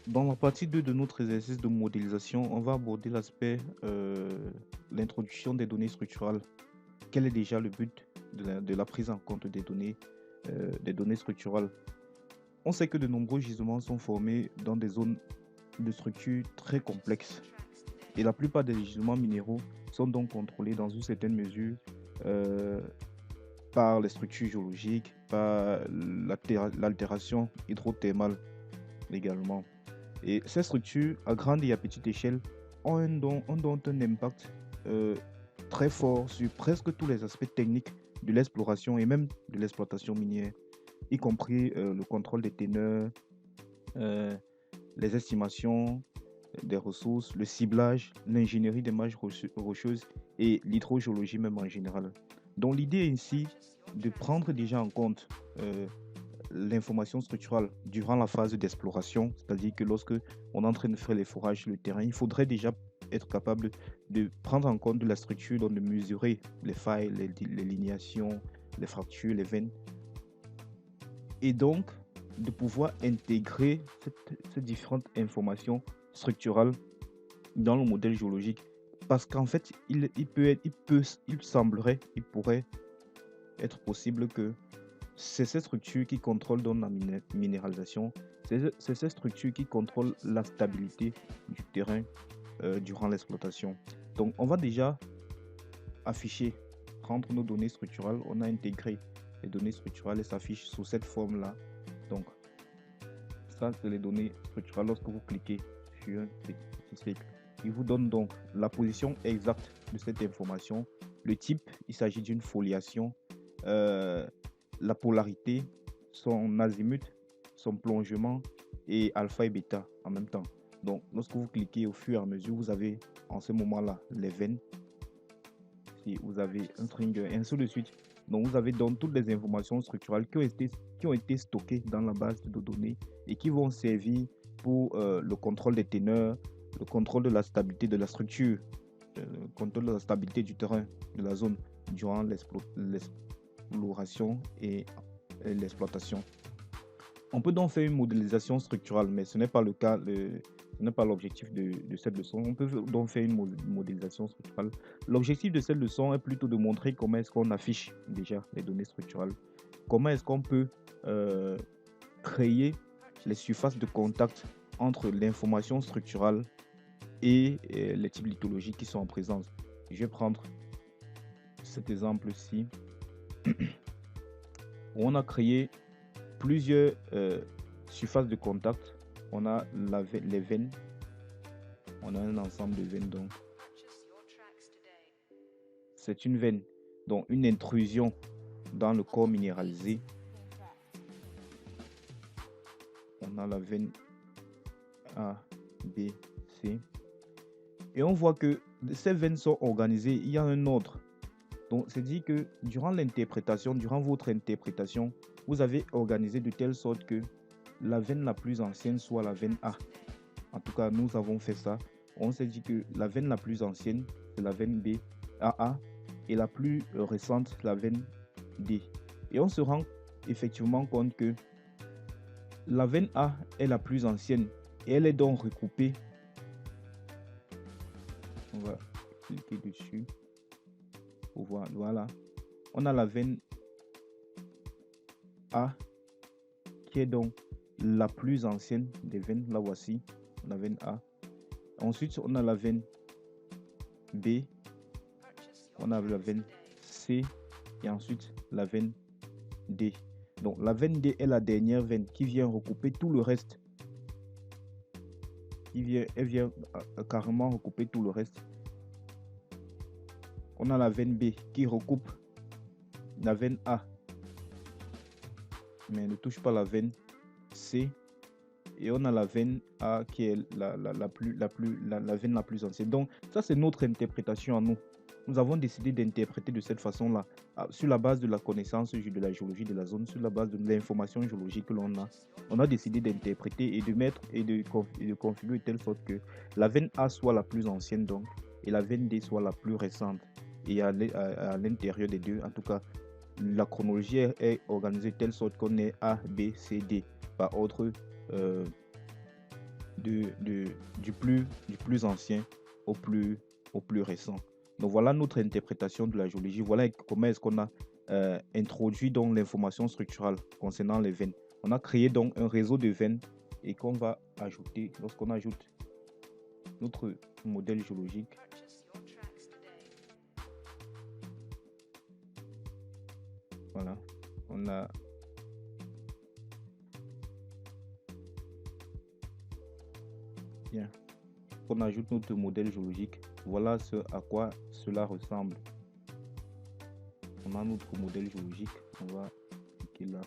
Dans la partie 2 de notre exercice de modélisation, on va aborder l'aspect l'introduction des données structurales. Quel est déjà le but de la prise en compte des données structurales? On sait que de nombreux gisements sont formés dans des zones de structure très complexes et la plupart des gisements minéraux sont donc contrôlés dans une certaine mesure euh, par les structures géologiques, par l'altération hydrothermale également. Et ces structures, à grande et à petite échelle, ont un impact euh, très fort sur presque tous les aspects techniques de l'exploration et même de l'exploitation minière, y compris le contrôle des teneurs, euh, les estimations des ressources, le ciblage, l'ingénierie des marges rocheuses et l'hydrogéologie même en général. Donc l'idée est ici de prendre déjà en compte l'information structurale durant la phase d'exploration, c'est-à-dire que lorsque on est en train de faire les forages sur le terrain, il faudrait déjà être capable de prendre en compte de la structure, donc de mesurer les failles, les linéations, les fractures, les veines, et donc de pouvoir intégrer ces différentes informations structurales dans le modèle géologique. Parce qu'en fait, il semblerait, il pourrait être possible que c'est ces structures qui contrôlent donc la minéralisation, c'est ces structures qui contrôlent la stabilité du terrain durant l'exploitation. Donc on va déjà afficher, prendre nos données structurales, on a intégré les données structurales et s'affichent sous cette forme-là. Donc ça, c'est les données structurales lorsque vous cliquez sur un petit cycle. Il vous donne donc la position exacte de cette information, le type, il s'agit d'une foliation, la polarité, son azimut, son plongement et alpha et bêta en même temps. Donc, lorsque vous cliquez au fur et à mesure, vous avez en ce moment-là les veines, si vous avez un stringer, et ainsi de suite. Donc, vous avez donc toutes les informations structurales qui ont été stockées dans la base de données et qui vont servir pour le contrôle des teneurs, le contrôle de la stabilité de la structure, le contrôle de la stabilité du terrain, de la zone durant l'exploration et l'exploitation. On peut donc faire une modélisation structurale, mais ce n'est pas le cas, ce n'est pas l'objectif de cette leçon. On peut donc faire une modélisation structurale. L'objectif de cette leçon est plutôt de montrer comment est-ce qu'on affiche déjà les données structurales. Comment est-ce qu'on peut créer les surfaces de contact entre l'information structurale et les types lithologiques qui sont en présence. Je vais prendre cet exemple-ci où on a créé plusieurs surfaces de contact. On a les veines. On a un ensemble de veines donc. C'est une veine, donc une intrusion dans le corps minéralisé. On a la veine A, B, C. Et on voit que ces veines sont organisées, il y a un ordre. Donc, c'est dit que durant l'interprétation, durant votre interprétation, vous avez organisé de telle sorte que la veine la plus ancienne soit la veine A. En tout cas, nous avons fait ça. On s'est dit que la veine la plus ancienne, c'est la veine B, AA, et la plus récente, la veine D. Et on se rend effectivement compte que la veine A est la plus ancienne et elle est donc recoupée. On va cliquer dessus pour voir. Voilà. On a la veine A qui est donc la plus ancienne des veines. La voici, la veine A. Ensuite, on a la veine B, on a la veine C et ensuite la veine D. Donc la veine D est la dernière veine qui vient recouper tout le reste. Elle vient carrément recouper tout le reste. On a la veine B qui recoupe la veine A, mais ne touche pas la veine C. Et on a la veine A qui est la veine la plus ancienne. Donc ça, c'est notre interprétation à nous. Nous avons décidé d'interpréter de cette façon-là, sur la base de la connaissance de la géologie de la zone, sur la base de l'information géologique que l'on a. On a décidé d'interpréter et de mettre et de configurer de telle sorte que la veine A soit la plus ancienne donc, et la veine D soit la plus récente. Et à l'intérieur des deux, en tout cas, la chronologie est organisée de telle sorte qu'on ait A, B, C, D par ordre du plus ancien au plus récent. Donc voilà notre interprétation de la géologie. Voilà comment est-ce qu'on a introduit donc l'information structurale concernant les veines. On a créé donc un réseau de veines et qu'on va ajouter, lorsqu'on ajoute notre modèle géologique, voilà, on a bien. On ajoute notre modèle géologique. Voilà ce à quoi cela ressemble. On a notre modèle géologique. On va cliquer là.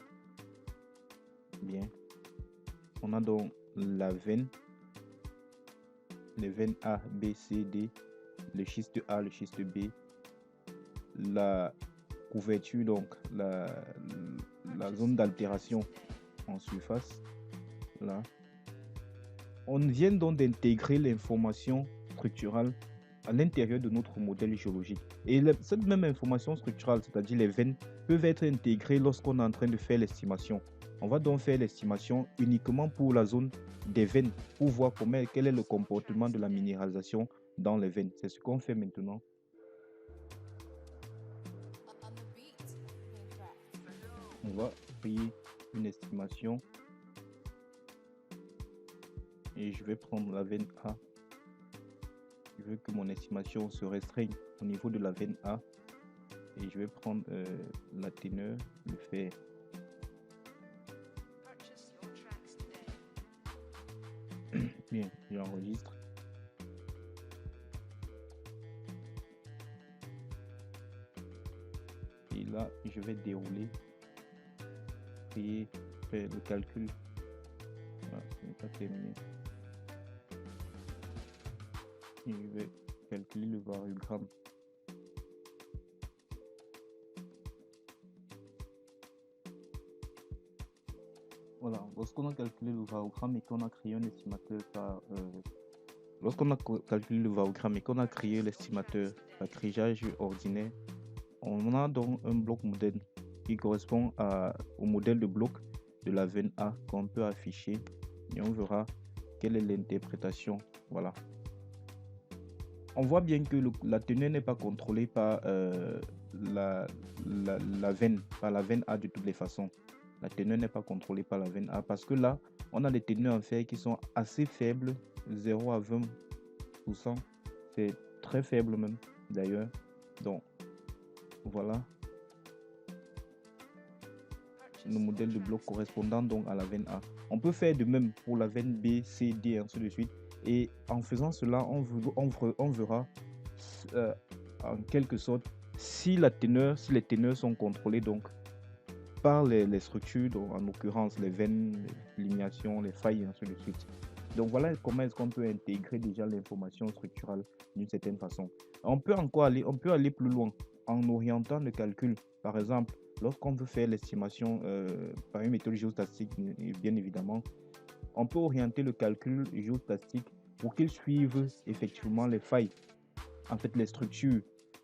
Bien. On a donc la veine, les veines A, B, C, D, le schiste A, le schiste B, la couverture, donc la zone d'altération en surface. Là. On vient donc d'intégrer l'information structurale à l'intérieur de notre modèle géologique. Et cette même information structurale, c'est-à-dire les veines, peuvent être intégrées lorsqu'on est en train de faire l'estimation. On va donc faire l'estimation uniquement pour la zone des veines, pour voir quel est le comportement de la minéralisation dans les veines. C'est ce qu'on fait maintenant. On va créer une estimation. Et je vais prendre la veine A. Je veux que mon estimation se restreigne au niveau de la veine A. Et je vais prendre la teneur, le fer. Bien, j'enregistre. Et là, je vais dérouler, faire le calcul. Voilà, ce n'est pas terminé. Et je vais calculer le variogramme. Voilà, lorsqu'on a calculé le variogramme et qu'on a créé un estimateur par criage ordinaire, on a donc un bloc modèle qui correspond au modèle de bloc de la veine A qu'on peut afficher et on verra quelle est l'interprétation. Voilà. On voit bien que la teneur n'est pas contrôlée par la veine, par la veine A de toutes les façons. La teneur n'est pas contrôlée par la veine A parce que là, on a des teneurs en fer qui sont assez faibles, 0 à 20%. C'est très faible même d'ailleurs. Donc, voilà le modèle de bloc correspondant donc à la veine A. On peut faire de même pour la veine B, C, D, ainsi de suite. Et en faisant cela, on verra en quelque sorte si les teneurs sont contrôlées donc par les structures, donc en l'occurrence les veines, les liminations, les failles, et ainsi de suite. Donc voilà comment est-ce qu'on peut intégrer déjà l'information structurale d'une certaine façon. On peut aller plus loin en orientant le calcul. Par exemple, lorsqu'on veut faire l'estimation par une méthode géostatique, bien évidemment, on peut orienter le calcul géostatique pour qu'il suive effectivement les failles, en fait les structures,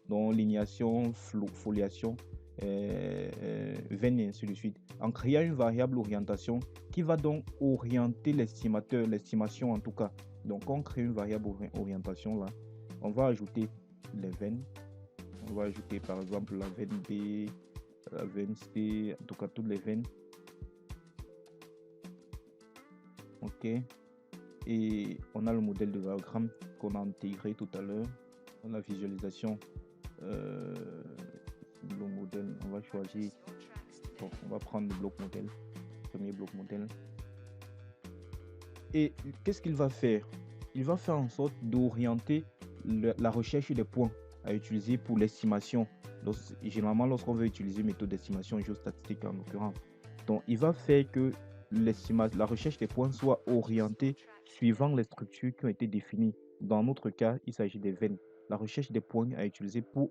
dont lignation, foliation, veine et ainsi de suite, en créant une variable orientation qui va donc orienter l'estimation en tout cas. Donc on crée une variable orientation là, on va ajouter les veines, on va ajouter par exemple la veine B, la veine C, en tout cas toutes les veines. Ok, et on a le modèle de variogramme qu'on a intégré tout à l'heure. On a la visualisation, le modèle, on va choisir, bon, on va prendre le bloc modèle, premier bloc modèle. Et qu'est-ce qu'il va faire? Il va faire en sorte d'orienter la recherche des points à utiliser pour l'estimation. Généralement, lorsqu'on veut utiliser une méthode d'estimation géostatistique en l'occurrence. Donc, il va faire que la recherche des points soit orientée suivant les structures qui ont été définies. Dans notre cas, il s'agit des veines. La recherche des points à utiliser pour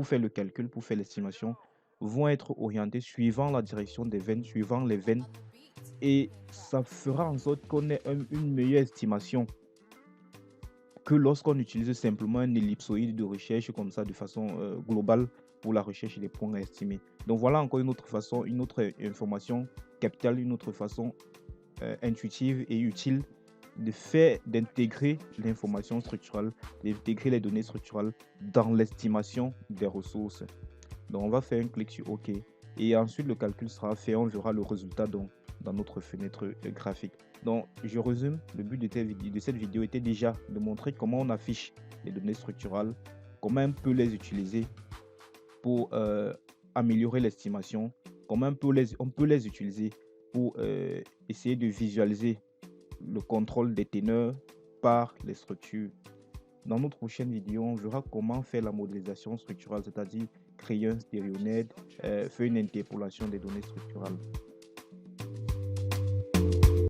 faire le calcul, pour faire l'estimation, vont être orientées suivant la direction des veines, suivant les veines. Et ça fera en sorte qu'on ait une meilleure estimation que lorsqu'on utilise simplement un ellipsoïde de recherche comme ça de façon globale pour la recherche des points à estimer. Donc voilà encore une autre façon, une autre information capitale, une autre façon intuitive et utile d'intégrer l'information structurelle, d'intégrer les données structurelles dans l'estimation des ressources. Donc, on va faire un clic sur OK. Et ensuite, le calcul sera fait. On verra le résultat dans notre fenêtre graphique. Donc, je résume. Le but de cette vidéo était déjà de montrer comment on affiche les données structurelles, comment on peut les utiliser pour améliorer l'estimation, comment on peut les utiliser pour essayer de visualiser le contrôle des teneurs par les structures. Dans notre prochaine vidéo, on verra comment faire la modélisation structurelle, c'est-à-dire créer un stéréonet, faire une interpolation des données structurales.